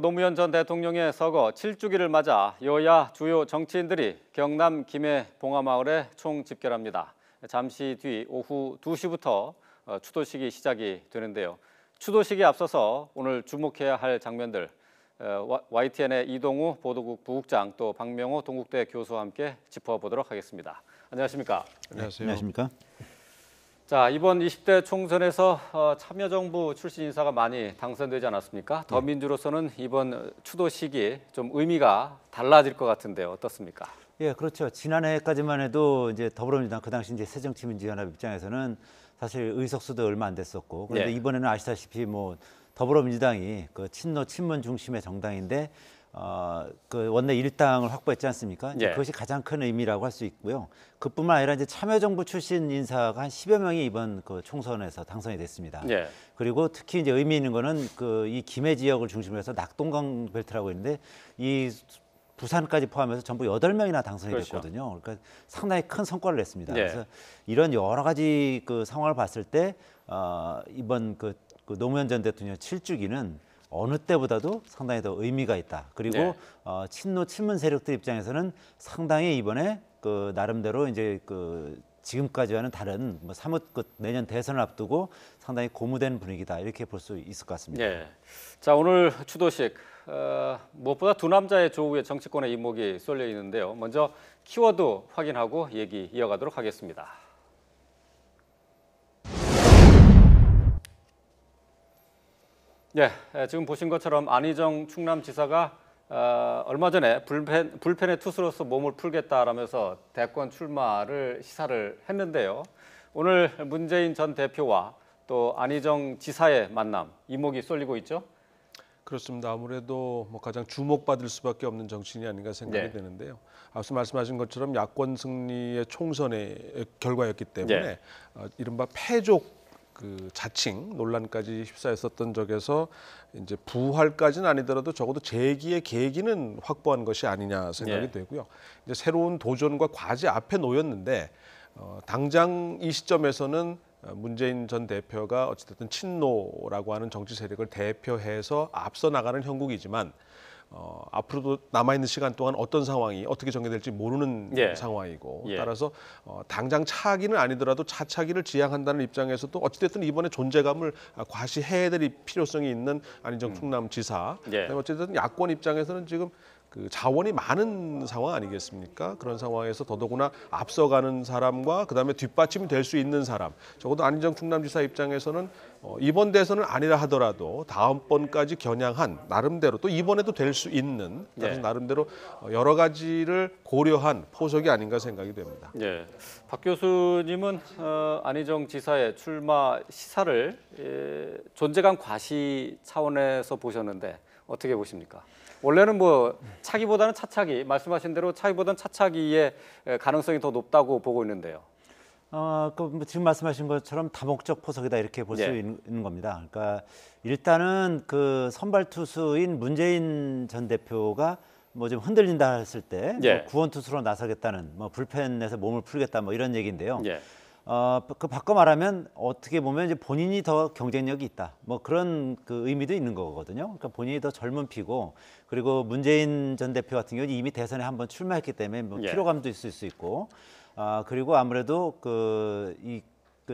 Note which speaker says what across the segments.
Speaker 1: 노무현 전 대통령의 서거 7주기를 맞아 여야 주요 정치인들이 경남 김해 봉화마을에 총집결합니다. 잠시 뒤 오후 2시부터 추도식이 시작이 되는데요. 추도식에 앞서서 오늘 주목해야 할 장면들, YTN의 이동우 보도국 부국장 또 박명호 동국대 교수와 함께 짚어보도록 하겠습니다. 안녕하십니까?
Speaker 2: 안녕하세요.
Speaker 3: 안녕하십니까?
Speaker 1: 자, 이번 20대 총선에서 참여정부 출신 인사가 많이 당선되지 않았습니까? 더민주로서는 이번 추도식이 좀 의미가 달라질 것 같은데요. 어떻습니까?
Speaker 3: 예, 그렇죠. 지난해까지만 해도 이제 더불어민주당 그 당시 이제 새정치민주연합 입장에서는 사실 의석수도 얼마 안 됐었고, 그런데
Speaker 1: 예.
Speaker 3: 이번에는 아시다시피 뭐 더불어민주당이 그 친노 친문 중심의 정당인데 그 원내 일당을 확보했지 않습니까? 이제
Speaker 1: 예.
Speaker 3: 그것이 가장 큰 의미라고 할 수 있고요. 그뿐만 아니라 이제 참여정부 출신 인사가 한 10여 명이 이번 그 총선에서 당선이 됐습니다.
Speaker 1: 예.
Speaker 3: 그리고 특히 이제 의미 있는 거는 그 이 김해 지역을 중심으로 해서 낙동강 벨트라고 있는데 이 부산까지 포함해서 전부 8명이나 당선이
Speaker 1: 그렇죠.
Speaker 3: 됐거든요. 그러니까 상당히 큰 성과를 냈습니다.
Speaker 1: 예.
Speaker 3: 그래서 이런 여러 가지 그 상황을 봤을 때 이번 그 노무현 전 대통령 7주기는 어느 때보다도 상당히 더 의미가 있다. 그리고
Speaker 1: 네.
Speaker 3: 친노 친문 세력들 입장에서는 상당히 이번에 그 나름대로 이제 그 지금까지와는 다른 뭐 사뭇 그 내년 대선을 앞두고 상당히 고무된 분위기다 이렇게 볼 수 있을 것 같습니다.
Speaker 1: 예. 자, 오늘 추도식 무엇보다 두 남자의 조우에 정치권의 이목이 쏠려 있는데요. 먼저 키워드 확인하고 얘기 이어가도록 하겠습니다. 예, 지금 보신 것처럼 안희정 충남지사가 얼마 전에 불펜의 투수로서 몸을 풀겠다라면서 대권 출마를 시사를 했는데요. 오늘 문재인 전 대표와 또 안희정 지사의 만남, 이목이 쏠리고 있죠?
Speaker 2: 그렇습니다. 아무래도 뭐 가장 주목받을 수밖에 없는 정치인이 아닌가 생각이
Speaker 1: 네.
Speaker 2: 되는데요. 앞서 말씀하신 것처럼 야권 승리의 총선의 결과였기 때문에
Speaker 1: 네.
Speaker 2: 이른바 패족 그 자칭 논란까지 휩싸였었던 적에서 이제 부활까지는 아니더라도 적어도 재기의 계기는 확보한 것이 아니냐 생각이
Speaker 1: 네.
Speaker 2: 되고요. 이제 새로운 도전과 과제 앞에 놓였는데 당장 이 시점에서는 문재인 전 대표가 어찌됐든 친노라고 하는 정치 세력을 대표해서 앞서 나가는 형국이지만 앞으로도 남아있는 시간 동안 어떤 상황이 어떻게 전개될지 모르는
Speaker 1: 예.
Speaker 2: 상황이고
Speaker 1: 예.
Speaker 2: 따라서 당장 차기는 아니더라도 차차기를 지향한다는 입장에서도 어찌됐든 이번에 존재감을 과시해야 될 필요성이 있는 안희정 충남지사
Speaker 1: 예.
Speaker 2: 그다음에 어쨌든 야권 입장에서는 지금 그 자원이 많은 상황 아니겠습니까? 그런 상황에서 더더구나 앞서가는 사람과 그다음에 뒷받침이 될 수 있는 사람. 적어도 안희정 충남지사 입장에서는 이번 대선은 아니라 하더라도 다음번까지 겨냥한 나름대로 또 이번에도 될 수 있는 따라서
Speaker 1: 네.
Speaker 2: 나름대로 여러 가지를 고려한 포석이 아닌가 생각이 됩니다.
Speaker 1: 예, 박 교수님은 안희정 지사의 출마 시사를 존재감 과시 차원에서 보셨는데 어떻게 보십니까? 원래는 뭐 차기보다는 차차기, 말씀하신 대로 차기보다는 차차기의 가능성이 더 높다고 보고 있는데요.
Speaker 3: 그 지금 말씀하신 것처럼 다목적 포석이다 이렇게 볼 수
Speaker 1: 예.
Speaker 3: 있는 겁니다. 그러니까 일단은 그 선발 투수인 문재인 전 대표가 뭐 좀 흔들린다 했을 때
Speaker 1: 예.
Speaker 3: 뭐 구원 투수로 나서겠다는 뭐 불펜에서 몸을 풀겠다 뭐 이런 얘기인데요.
Speaker 1: 예.
Speaker 3: 그 바꿔 말하면 어떻게 보면 이제 본인이 더 경쟁력이 있다. 뭐 그런 그 의미도 있는 거거든요. 그러니까 본인이 더 젊은 피고 그리고 문재인 전 대표 같은 경우는 이미 대선에 한번 출마했기 때문에 뭐
Speaker 1: 예.
Speaker 3: 피로감도 있을 수 있고 그리고 아무래도 그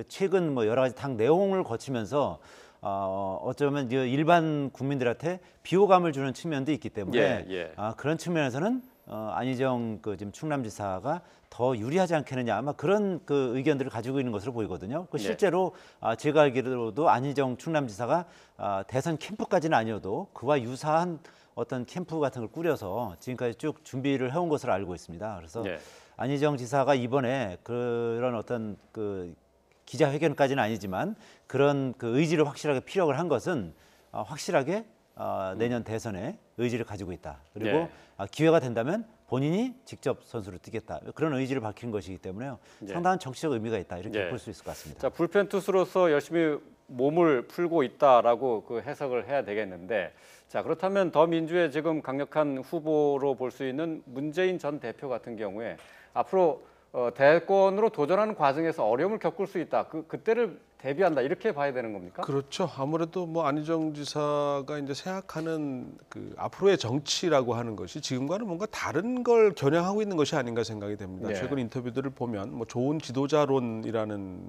Speaker 3: 최근 뭐 여러 가지 당 내용을 거치면서 어쩌면 이제 일반 국민들한테 비호감을 주는 측면도 있기 때문에
Speaker 1: 예, 예.
Speaker 3: 그런 측면에서는 안희정 그 지금 충남지사가 더 유리하지 않겠느냐 아마 그런 그 의견들을 가지고 있는 것으로 보이거든요. 그
Speaker 1: 예.
Speaker 3: 실제로 제가 알기로도 안희정 충남지사가 대선 캠프까지는 아니어도 그와 유사한 어떤 캠프 같은 걸 꾸려서 지금까지 쭉 준비를 해온 것으로 알고 있습니다. 그래서
Speaker 1: 예.
Speaker 3: 안희정 지사가 이번에 그런 어떤 그 기자회견까지는 아니지만 그런 그 의지를 확실하게 피력을 한 것은 확실하게 내년 대선에 의지를 가지고 있다. 그리고
Speaker 1: 예.
Speaker 3: 기회가 된다면 본인이 직접 선수를 뛰겠다. 그런 의지를 밝힌 것이기 때문에요.
Speaker 1: 예.
Speaker 3: 상당한 정치적 의미가 있다. 이렇게
Speaker 1: 예.
Speaker 3: 볼 수 있을 것 같습니다.
Speaker 1: 자, 불펜 투수로서 열심히 몸을 풀고 있다라고 그 해석을 해야 되겠는데, 자, 그렇다면 더민주의 지금 강력한 후보로 볼 수 있는 문재인 전 대표 같은 경우에 앞으로 대권으로 도전하는 과정에서 어려움을 겪을 수 있다. 그때를 대비한다 이렇게 봐야 되는 겁니까?
Speaker 2: 그렇죠. 아무래도 뭐 안희정 지사가 이제 생각하는 그 앞으로의 정치라고 하는 것이 지금과는 뭔가 다른 걸 겨냥하고 있는 것이 아닌가 생각이 됩니다.
Speaker 1: 예.
Speaker 2: 최근 인터뷰들을 보면 뭐 좋은 지도자론이라는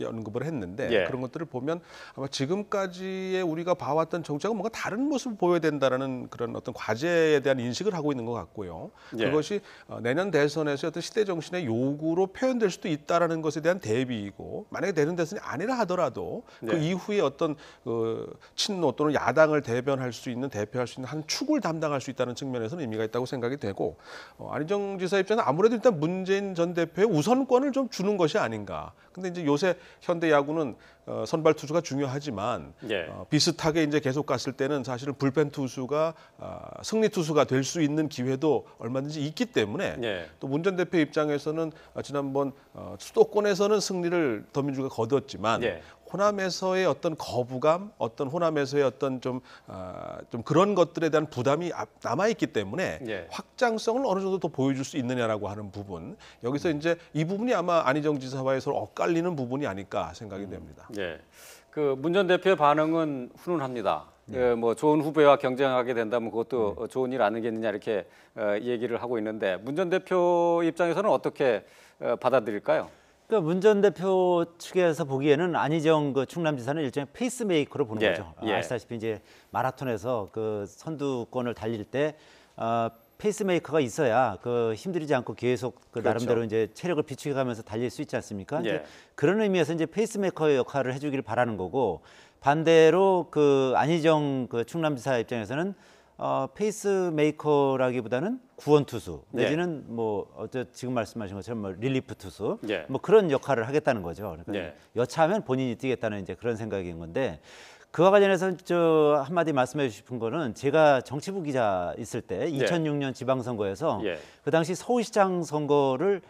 Speaker 2: 언급을 했는데
Speaker 1: 예.
Speaker 2: 그런 것들을 보면 아마 지금까지의 우리가 봐왔던 정치하고 뭔가 다른 모습을 보여야 된다라는 그런 어떤 과제에 대한 인식을 하고 있는 것 같고요.
Speaker 1: 예.
Speaker 2: 그것이 내년 대선에서 어떤 시대 정신의 요구로 표현될 수도 있다라는 것에 대한 대비이고 만약에 내년 대선이 아니라 하더라도 그
Speaker 1: 네.
Speaker 2: 이후에 어떤 친노 또는 야당을 대변할 수 있는 대표할 수 있는 한 축을 담당할 수 있다는 측면에서는 의미가 있다고 생각이 되고 안희정 지사 입장은 아무래도 일단 문재인 전 대표의 우선권을 좀 주는 것이 아닌가. 근데 이제 요새 현대 야구는 선발 투수가 중요하지만
Speaker 1: 예.
Speaker 2: 비슷하게 이제 계속 갔을 때는 사실은 불펜 투수가 승리 투수가 될 수 있는 기회도 얼마든지 있기 때문에
Speaker 1: 예.
Speaker 2: 또 문 전 대표 입장에서는 지난번 수도권에서는 승리를 더민주가 거뒀지만
Speaker 1: 예.
Speaker 2: 호남에서의 어떤 거부감, 어떤 호남에서의 어떤 좀 그런 것들에 대한 부담이 남아 있기 때문에
Speaker 1: 예.
Speaker 2: 확장성을 어느 정도 더 보여줄 수 있느냐라고 하는 부분 여기서 이제 이 부분이 아마 안희정 지사와의 서로 엇갈리는 부분이 아닐까 생각이 됩니다.
Speaker 1: 예. 그 문 전 대표의 반응은 훈훈합니다. 뭐 좋은 후배와 경쟁하게 된다면 그것도 좋은 일 아니겠느냐 이렇게 얘기를 하고 있는데 문 전 대표 입장에서는 어떻게 받아들일까요?
Speaker 3: 그러니까 문 전 대표 측에서 보기에는 안희정 그 충남지사는 일종의 페이스메이커로 보는
Speaker 1: 예,
Speaker 3: 거죠.
Speaker 1: 예.
Speaker 3: 아시다시피 이제 마라톤에서 그 선두권을 달릴 때 페이스메이커가 있어야 그 힘들이지 않고 계속 그
Speaker 1: 그렇죠.
Speaker 3: 나름대로 이제 체력을 비축해가면서 달릴 수 있지 않습니까?
Speaker 1: 예.
Speaker 3: 이제 그런 의미에서 이제 페이스메이커의 역할을 해주기를 바라는 거고 반대로 그 안희정 그 충남지사 입장에서는 페이스메이커라기보다는 구원 투수 내지는 뭐 지금 말씀하신 것처럼 뭐 릴리프 투수
Speaker 1: 예.
Speaker 3: 뭐 그런 역할을 하겠다는 거죠. 그러니까
Speaker 1: 예.
Speaker 3: 여차하면 본인이 뛰겠다는 이제 그런 생각인 건데 그와 관련해서 저 한마디 말씀해 주신 거는 제가 정치부 기자 있을 때 2006년 지방선거에서
Speaker 1: 예.
Speaker 3: 그 당시 서울시장 선거를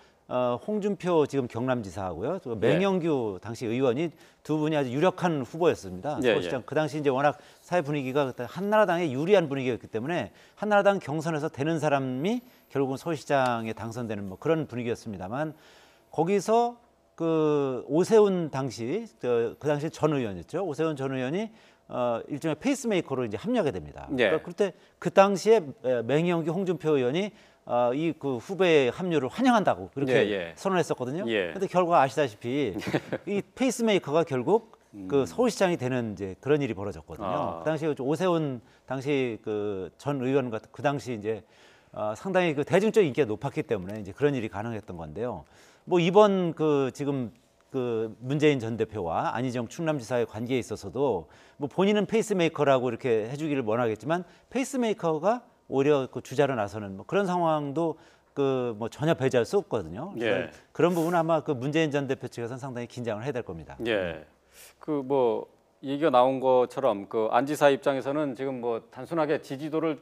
Speaker 3: 홍준표 지금 경남지사하고요, 또 맹영규 당시 의원이 두 분이 아주 유력한 후보였습니다.
Speaker 1: 예,
Speaker 3: 서울시장 그 당시 이제 워낙 사회 분위기가 그때 한나라당에 유리한 분위기였기 때문에 한나라당 경선에서 되는 사람이 결국은 서울시장에 당선되는 뭐 그런 분위기였습니다만 거기서 그 오세훈 당시 그 당시 전 의원이었죠. 오세훈 전 의원이 일종의 페이스메이커로 이제 합류하게 됩니다.
Speaker 1: 예.
Speaker 3: 그러니까 그때 그 당시에 맹영규 홍준표 의원이 이 그 후배의 합류를 환영한다고 그렇게
Speaker 1: 예.
Speaker 3: 선언했었거든요.
Speaker 1: 예.
Speaker 3: 그런데 결과 아시다시피 이 페이스메이커가 결국 그 서울시장이 되는 이제 그런 일이 벌어졌거든요.
Speaker 1: 아.
Speaker 3: 그 당시에 오세훈 당시 그 전 의원 같은 그 당시 이제 상당히 그 대중적 인기가 높았기 때문에 이제 그런 일이 가능했던 건데요. 뭐 이번 그 지금 그 문재인 전 대표와 안희정 충남지사의 관계에 있어서도 뭐 본인은 페이스메이커라고 이렇게 해주기를 원하겠지만 페이스메이커가 오히려 그 주자로 나서는 뭐 그런 상황도 그 뭐 전혀 배제할 수 없거든요.
Speaker 1: 예.
Speaker 3: 그런 부분은 아마 그 문재인 전 대표 측에서는 상당히 긴장을 해야 될 겁니다.
Speaker 1: 예. 그 뭐 얘기가 나온 것처럼 그 안 지사 입장에서는 지금 뭐 단순하게 지지도를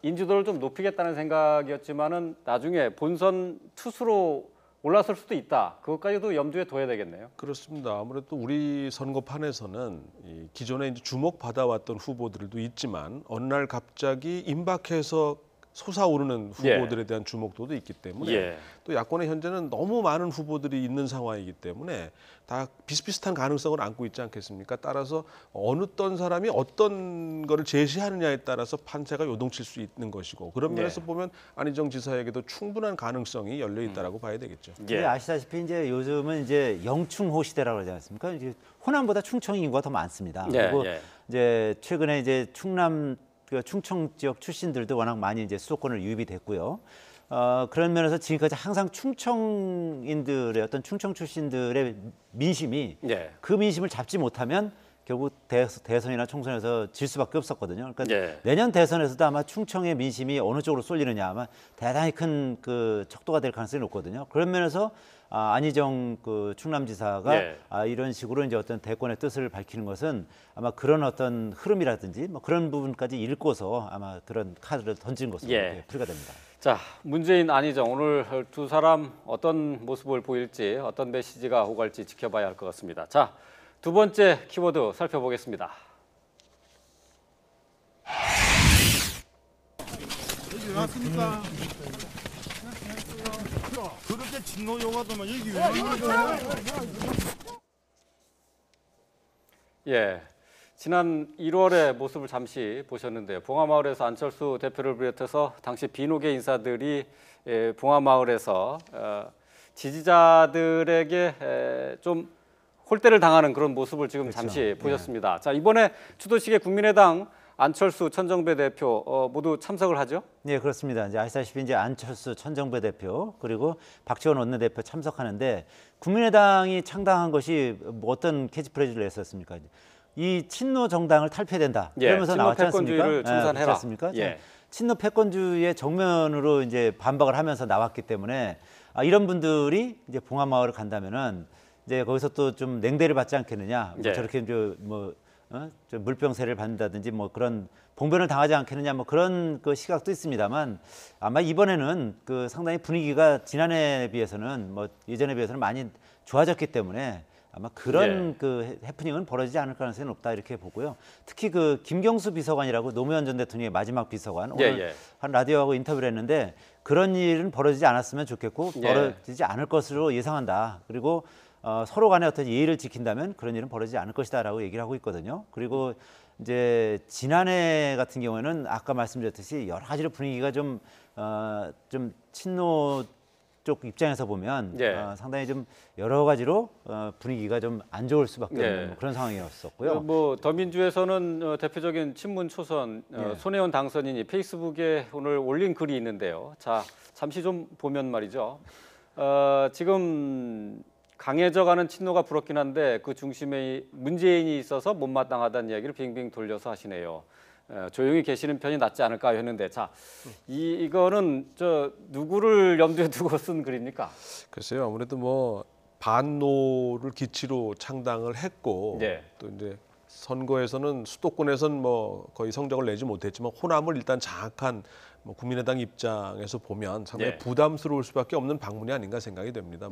Speaker 1: 인지도를 좀 높이겠다는 생각이었지만은 나중에 본선 투수로 올라설 수도 있다. 그것까지도 염두에 둬야 되겠네요.
Speaker 2: 그렇습니다. 아무래도 우리 선거판에서는 이 기존에 이제 주목받아왔던 후보들도 있지만 어느 날 갑자기 임박해서 솟아오르는 후보들에 대한 주목도도 있기 때문에
Speaker 1: 예.
Speaker 2: 또 야권의 현재는 너무 많은 후보들이 있는 상황이기 때문에 다 비슷비슷한 가능성을 안고 있지 않겠습니까? 따라서 어느 어떤 사람이 어떤 거를 제시하느냐에 따라서 판세가 요동칠 수 있는 것이고 그런 면에서 보면 안희정 지사에게도 충분한 가능성이 열려 있다라고 봐야 되겠죠.
Speaker 3: 근데 아시다시피 이제 요즘은 이제 영충호 시대라고 그러지 않습니까? 이제 호남보다 충청 인구가 더 많습니다.
Speaker 1: 예,
Speaker 3: 그리고
Speaker 1: 예.
Speaker 3: 이제 최근에 이제 충청 지역 출신들도 워낙 많이 이제 수도권을 유입이 됐고요. 그런 면에서 지금까지 항상 충청인들의 어떤 충청 출신들의 민심이
Speaker 1: 예.
Speaker 3: 그 민심을 잡지 못하면 결국 대선이나 총선에서 질 수밖에 없었거든요. 그러니까
Speaker 1: 예.
Speaker 3: 내년 대선에서도 아마 충청의 민심이 어느 쪽으로 쏠리느냐 아마 대단히 큰 그 척도가 될 가능성이 높거든요. 그런 면에서 안희정 그 충남지사가
Speaker 1: 예.
Speaker 3: 이런 식으로 이제 어떤 대권의 뜻을 밝히는 것은 아마 그런 어떤 흐름이라든지 뭐 그런 부분까지 읽고서 아마 그런 카드를 던진 것으로
Speaker 1: 예.
Speaker 3: 풀이가 됩니다.
Speaker 1: 자, 문재인, 안희정 오늘 두 사람 어떤 모습을 보일지 어떤 메시지가 오갈지 지켜봐야 할 것 같습니다. 자, 두 번째 키워드 살펴보겠습니다.
Speaker 4: 여기 왔습니까? 그렇게 진노 용하더만 여기 왜 왔는데?
Speaker 1: 예, 지난 1월의 모습을 잠시 보셨는데요. 봉화마을에서 안철수 대표를 비롯해서 당시 비노계 인사들이 봉화마을에서 지지자들에게 좀 홀대를 당하는 그런 모습을 지금
Speaker 3: 그렇죠.
Speaker 1: 잠시 보셨습니다. 자, 이번에 추도식에 국민의당 안철수, 천정배 대표 모두 참석을 하죠?
Speaker 3: 네, 그렇습니다. 이제 아시다시피 이제 안철수, 천정배 대표 그리고 박지원 원내대표 참석하는데 국민의당이 창당한 것이 뭐 어떤 캐치프레이즈를 냈었습니까? 이 친노 정당을 탈피된다.
Speaker 1: 예,
Speaker 3: 그러면서
Speaker 1: 친노
Speaker 3: 나왔지 않습니까?
Speaker 1: 패권주의를 중산해라.
Speaker 3: 그렇지 않습니까?
Speaker 1: 예.
Speaker 3: 친노 패권주의의 정면으로 이제 반박을 하면서 나왔기 때문에 이런 분들이 이제 봉화마을을 간다면은 이제 거기서 또 좀 냉대를 받지 않겠느냐? 뭐
Speaker 1: 예.
Speaker 3: 저렇게 좀 물병세를 받는다든지 뭐 그런 봉변을 당하지 않겠느냐 뭐 그런 그 시각도 있습니다만 아마 이번에는 그 상당히 분위기가 지난해에 비해서는 뭐 예전에 비해서는 많이 좋아졌기 때문에 아마 그런 그 해프닝은 벌어지지 않을 가능성이 높다 이렇게 보고요. 특히 그 김경수 비서관이라고 노무현 전 대통령의 마지막 비서관 오늘 한 라디오하고 인터뷰를 했는데 그런 일은 벌어지지 않았으면 좋겠고 벌어지지 않을 것으로 예상한다. 그리고 서로 간의 어떤 예의를 지킨다면 그런 일은 벌어지지 않을 것이다라고 얘기를 하고 있거든요. 그리고 이제 지난해 같은 경우에는 아까 말씀드렸듯이 여러 가지로 분위기가 좀 친노 쪽 입장에서 보면 상당히 좀 여러 가지로 분위기가 좀 안 좋을 수밖에 없는 그런 상황이었었고요.
Speaker 1: 뭐 더민주에서는 대표적인 친문 초선 손혜원 당선인이 페이스북에 오늘 올린 글이 있는데요. 자, 잠시 좀 보면 말이죠. 지금 강해져가는 친노가 부럽긴 한데 그 중심에 문재인이 있어서 못마땅하다는 이야기를 빙빙 돌려서 하시네요. 조용히 계시는 편이 낫지 않을까 했는데 자, 이거는 저 누구를 염두에 두고 쓴 글입니까?
Speaker 2: 글쎄요, 아무래도 뭐 반노를 기치로 창당을 했고 또 이제 선거에서는 수도권에서는 뭐 거의 성적을 내지 못했지만 호남을 일단 장악한 뭐 국민의당 입장에서 보면 상당히 부담스러울 수밖에 없는 방문이 아닌가 생각이 됩니다.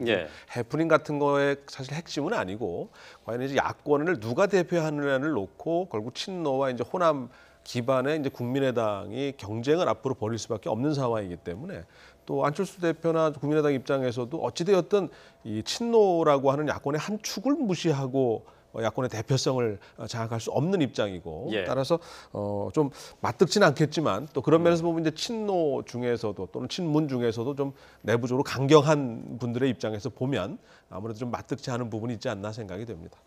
Speaker 2: 해프닝 같은 거에 사실 핵심은 아니고 과연 이제 야권을 누가 대표하느냐를 놓고 결국 친노와 이제 호남 기반의 이제 국민의당이 경쟁을 앞으로 벌일 수밖에 없는 상황이기 때문에 또 안철수 대표나 국민의당 입장에서도 어찌되었든 이 친노라고 하는 야권의 한 축을 무시하고 야권의 대표성을 장악할 수 없는 입장이고 따라서 좀 맞득지는 않겠지만 또 그런 면에서 보면 이제 친노 중에서도 또는 친문 중에서도 좀 내부적으로 강경한 분들의 입장에서 보면 아무래도 좀 맞득지 않은 부분이 있지 않나 생각이 됩니다.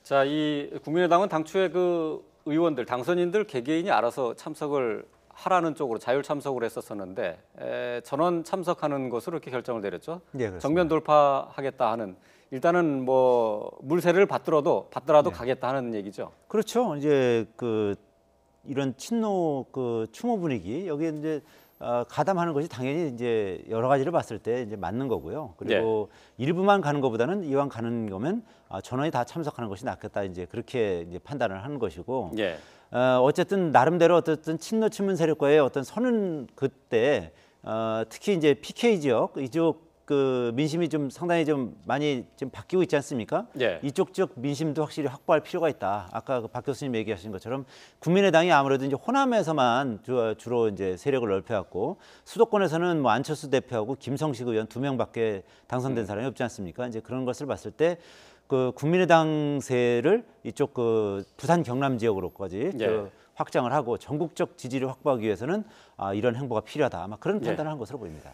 Speaker 1: 자, 이 국민의당은 당초에 그 의원들, 당선인들 개개인이 알아서 참석을 하라는 쪽으로 자율 참석을 했었었는데 전원 참석하는 것으로 이렇게 결정을 내렸죠. 정면 돌파하겠다 하는 일단은 뭐 물세를 받더라도 가겠다 하는 얘기죠.
Speaker 3: 그렇죠. 이제 그 이런 친노 그 추모 분위기 여기에 이제 가담하는 것이 당연히 이제 여러 가지를 봤을 때 이제 맞는 거고요. 그리고 일부만 가는 것보다는 이왕 가는 거면 전원이 다 참석하는 것이 낫겠다 이제 그렇게 이제 판단을 하는 것이고. 어쨌든 나름대로 어쨌든 친노 친문 세력과의 어떤 선은 그때 특히 이제 PK 지역 이쪽 그 민심이 좀 상당히 좀 많이 좀 바뀌고 있지 않습니까? 이쪽 지역 민심도 확실히 확보할 필요가 있다. 아까 그 박 교수님 얘기하신 것처럼 국민의당이 아무래도 이제 호남에서만 주로 이제 세력을 넓혀왔고 수도권에서는 뭐 안철수 대표하고 김성식 의원 2명밖에 당선된 사람이 없지 않습니까? 이제 그런 것을 봤을 때 그 국민의당세를 이쪽 그 부산 경남 지역으로까지 확장을 하고 전국적 지지를 확보하기 위해서는 이런 행보가 필요하다. 아마 그런 판단을 한 것으로 보입니다.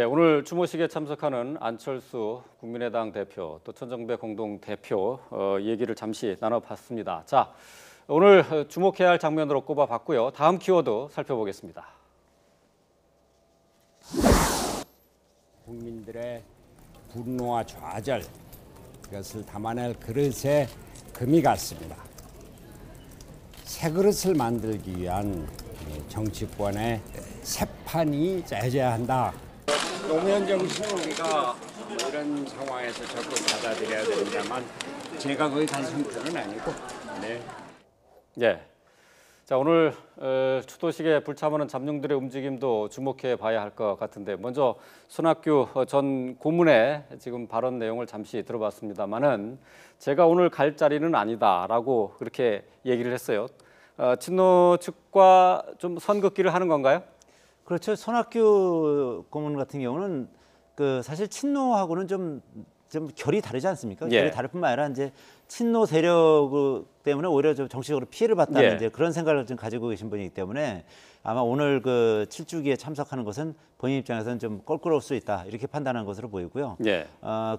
Speaker 1: 오늘 추모식에 참석하는 안철수 국민의당 대표 또 천정배 공동 대표 얘기를 잠시 나눠봤습니다. 자, 오늘 주목해야 할 장면으로 꼽아봤고요. 다음 키워드 살펴보겠습니다.
Speaker 5: 국민들의 분노와 좌절 이것을 담아낼 그릇에 금이 갔습니다. 새 그릇을 만들기 위한 정치권의 새 판이 짜여져야 한다. 노무현 정신을 우리가 이런 상황에서 적극 받아들여야 됩니다만 제가 거기 간 상태는 아니고.
Speaker 1: 자, 오늘 추도식에 불참하는 잠룡들의 움직임도 주목해 봐야 할 것 같은데 먼저 손학규 전 고문의 지금 발언 내용을 잠시 들어봤습니다만은 제가 오늘 갈 자리는 아니다라고 그렇게 얘기를 했어요. 친노 측과 좀 선긋기를 하는 건가요?
Speaker 3: 그렇죠. 손학규 고문 같은 경우는 그 사실 친노하고는 좀 좀 결이 다르지 않습니까?
Speaker 1: 예.
Speaker 3: 결이 다를 뿐만 아니라 이제 친노 세력 때문에 오히려 좀 정치적으로 피해를 봤다는
Speaker 1: 예.
Speaker 3: 이제 그런 생각을 좀 가지고 계신 분이기 때문에 아마 오늘 그 7주기에 참석하는 것은 본인 입장에서는 좀 껄끄러울 수 있다 이렇게 판단한 것으로 보이고요.
Speaker 1: 예.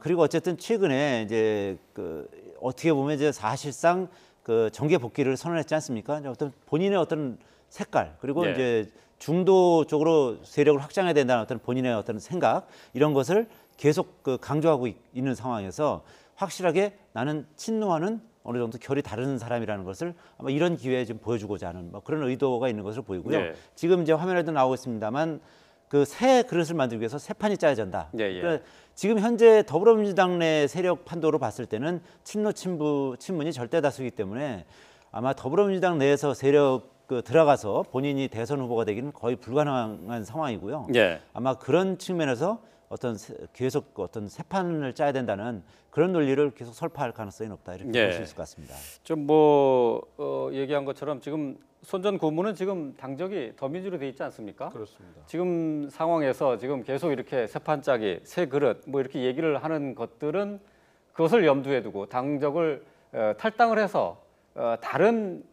Speaker 3: 그리고 어쨌든 최근에 이제 그 어떻게 보면 이제 사실상 그 정계 복귀를 선언했지 않습니까? 어떤 본인의 어떤 색깔 그리고
Speaker 1: 예.
Speaker 3: 이제 중도 쪽으로 세력을 확장해야 된다는 어떤 본인의 어떤 생각 이런 것을 계속 그 강조하고 있는 상황에서 확실하게 나는 친노와는 어느 정도 결이 다른 사람이라는 것을 아마 이런 기회에 좀 보여주고자 하는 뭐 그런 의도가 있는 것으로 보이고요.
Speaker 1: 네.
Speaker 3: 지금 이제 화면에도 나오고 있습니다만 그 새 그릇을 만들기 위해서 새 판이 짜야 된다.
Speaker 1: 예, 예.
Speaker 3: 그러니까 지금 현재 더불어민주당 내 세력 판도로 봤을 때는 친노 친문이 절대 다수이기 때문에 아마 더불어민주당 내에서 세력 그 들어가서 본인이 대선 후보가 되기는 거의 불가능한 상황이고요.
Speaker 1: 예.
Speaker 3: 아마 그런 측면에서 계속 어떤 새 판을 짜야 된다는 그런 논리를 계속 설파할 가능성이 높다 이렇게
Speaker 1: 예.
Speaker 3: 볼 수 있을 것 같습니다.
Speaker 1: 좀 얘기한 것처럼 지금 손 전 고문은 지금 당적이 더민주로 돼 있지 않습니까?
Speaker 2: 그렇습니다.
Speaker 1: 지금 상황에서 지금 계속 이렇게 새 판짜기, 새 그릇 뭐 이렇게 얘기를 하는 것들은 그것을 염두에 두고 당적을 탈당을 해서 다른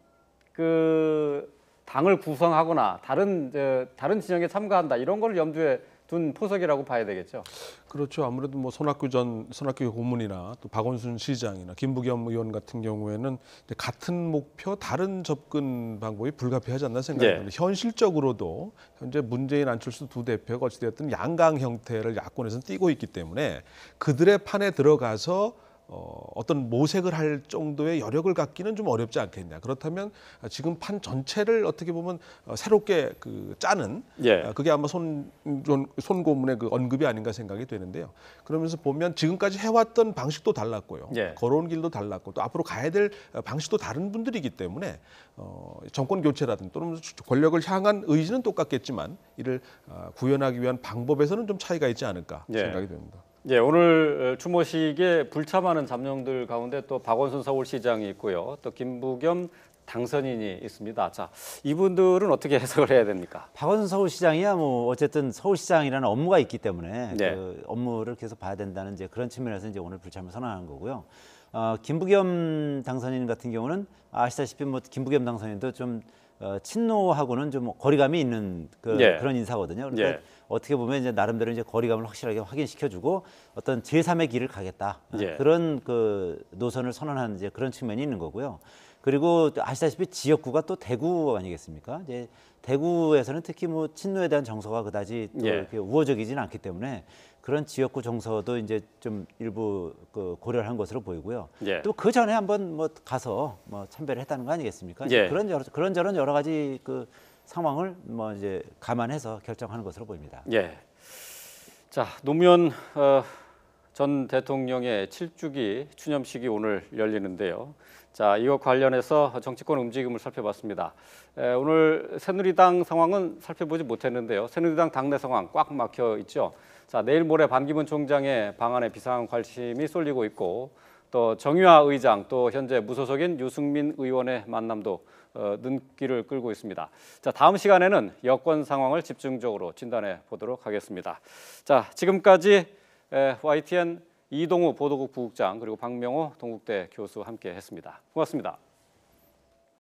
Speaker 1: 그 당을 구성하거나 다른 진영에 참가한다 이런 걸 염두에 둔 포석이라고 봐야 되겠죠.
Speaker 2: 그렇죠. 아무래도 뭐 손학규 고문이나 또 박원순 시장이나 김부겸 의원 같은 경우에는 이제 같은 목표 다른 접근 방법이 불가피하지 않나 생각합니다. 현실적으로도 현재 문재인 안철수 두 대표가 어찌되었든 양강 형태를 야권에서는 띠고 있기 때문에 그들의 판에 들어가서 어떤 모색을 할 정도의 여력을 갖기는 좀 어렵지 않겠냐. 그렇다면 지금 판 전체를 어떻게 보면 새롭게 그 짜는 그게 아마 손 고문의 그 언급이 아닌가 생각이 되는데요. 그러면서 보면 지금까지 해왔던 방식도 달랐고요. 걸어온 길도 달랐고 또 앞으로 가야 될 방식도 다른 분들이기 때문에 정권 교체라든 또는 권력을 향한 의지는 똑같겠지만 이를 구현하기 위한 방법에서는 좀 차이가 있지 않을까 생각이 됩니다.
Speaker 1: 예, 오늘 추모식에 불참하는 잠룡들 가운데 또 박원순 서울시장이 있고요. 또 김부겸 당선인이 있습니다. 자, 이분들은 어떻게 해석을 해야 됩니까?
Speaker 3: 박원순 서울시장이야 뭐 어쨌든 서울시장이라는 업무가 있기 때문에 그 업무를 계속 봐야 된다는 이제 그런 측면에서 이제 오늘 불참을 선언한 거고요. 김부겸 당선인 같은 경우는 아시다시피 뭐 김부겸 당선인도 좀 친노하고는 좀 거리감이 있는 그런 인사거든요. 그러니까 어떻게 보면 이제 나름대로 이제 거리감을 확실하게 확인시켜주고 어떤 제3의 길을 가겠다 그런 그 노선을 선언한 이제 그런 측면이 있는 거고요. 그리고 아시다시피 지역구가 또 대구 아니겠습니까? 이제 대구에서는 특히 뭐 친노에 대한 정서가 그다지 또 이렇게 우호적이지는 않기 때문에 그런 지역구 정서도 이제 좀 일부 그 고려를 한 것으로 보이고요. 또 그 전에 한번 뭐 가서 뭐 참배를 했다는 거 아니겠습니까? 그런저런 여러 가지 그 상황을 뭐 이제 감안해서 결정하는 것으로 보입니다.
Speaker 1: 자, 노무현 전 대통령의 7주기 추념식이 오늘 열리는데요. 자, 이와 관련해서 정치권 움직임을 살펴봤습니다. 오늘 새누리당 상황은 살펴보지 못했는데요. 새누리당 당내 상황 꽉 막혀 있죠. 자, 내일 모레 반기문 총장의 방안에 비상 관심이 쏠리고 있고 또 정유화 의장 또 현재 무소속인 유승민 의원의 만남도 눈길을 끌고 있습니다. 자, 다음 시간에는 여권 상황을 집중적으로 진단해 보도록 하겠습니다. 자, 지금까지 YTN 이동우 보도국 부국장 그리고 박명호 동국대 교수 함께 했습니다. 고맙습니다.